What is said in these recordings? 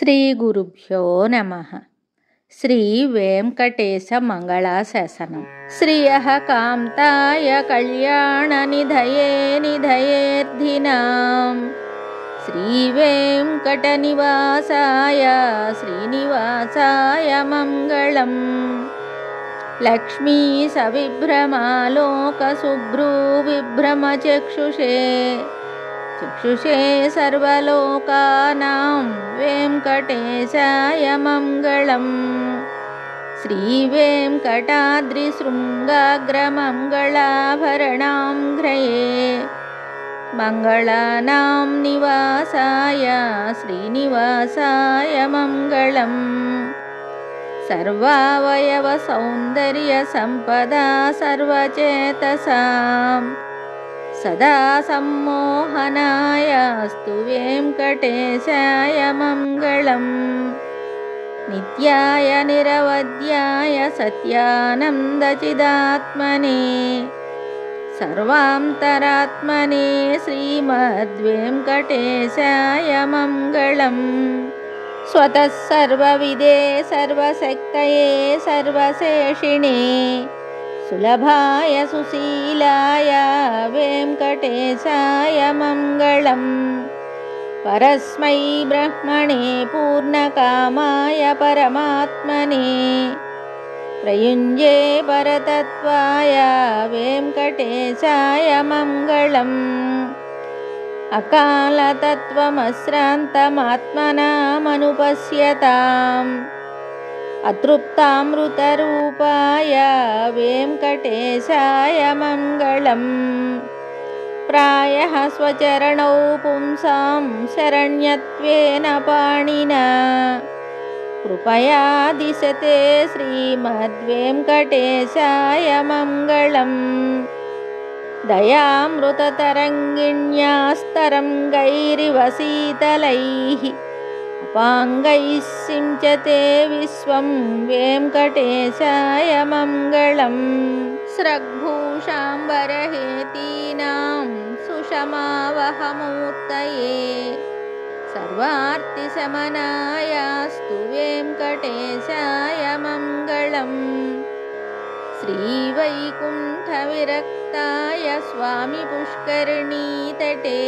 శ్రీ గురుభ్యో నమః. శ్రీ వెంకటేశ మంగళాశాసనం. శ్రియః కాంతాయ కళ్యాణ నిధయే నిధయేర్థినాం శ్రీ వెంకట నివాసాయ శ్రీనివాసాయ మంగళం. లక్ష్మీ సవిభ్రమాలోక శుభ్రూ విభ్రమ చక్షుషే సర్వలోకానాం వెంకటేశాయ మంగళం. శ్రీ వెంకటాద్రి శృంగాగ్రమంగళాభరణాంఘ్రయే మంగళానాం నివాసాయ శ్రీనివాసాయ మంగళం. సర్వావయవ సౌందర్య సంపదా సర్వచేతసాం సదా సమ్మోహనాయాస్తు వెంకటేశాయ మంగళం. నిత్యాయ నిరవధ్యాయ సత్యానందచిదాత్మనే సర్వాంతరాత్మనే శ్రీమద్వేంకటేశాయ మంగళం. స్వతః సర్వవిదే సర్వశక్తయే సర్వశేషిణే సులభాయ సుశీలాయ వెంకటేశాయ మంగళం. పరస్మై బ్రహ్మణే పూర్ణకామాయ పరమాత్మనే ప్రయుంజే పరతత్వాయ వెంకటేశాయ మంగళం. అకాలతత్వమశ్రాంతమాత్మనామనుపశ్యతాం అతృప్తామృతరూపాయ వెంకటేశాయ మంగళం. ప్రాయః స్వచరణౌ పుంసాం శరణ్యత్వేన పాణినా కృపయా దిశతే శ్రీమద్వేంకటేశాయ మంగళం. దయామృతతరంగిణ్యాస్తరంగైరివ శీతలైః అపాంగైః సించతే విశ్వం వెంకటేశాయ మంగళం. స్రగ్భూషాంబరహేతీనాం సుషమావహమూర్తయే సర్వార్తిశమనాయాస్తు వెంకటేశాయ మంగళం. శ్రీవైకుంఠవిరక్తాయ స్వామి పుష్కరిణీతటే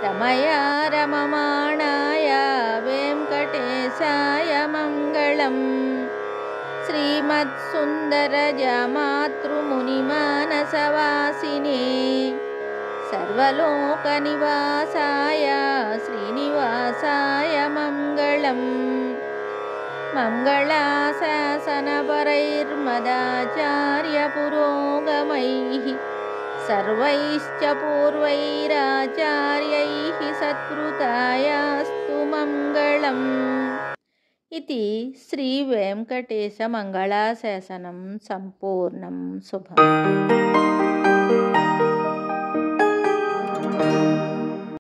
రమయా రమమాణాయ వెంకటేశాయ మంగళం. శ్రీమత్సుందరజామాతృమునిమానసవాసినే సర్వలోకనివాసాయ శ్రీనివాసాయ మంగళం. మంగళాశాసనపరైర్మదాచార్యపురోగమైః సర్వైశ్చ పూర్వైరాచార్యైః సత్కృతాయాస్తు మంగళం. ఇది శ్రీ వెంకటేశ మంగళాశాసనం సంపూర్ణం. శుభం.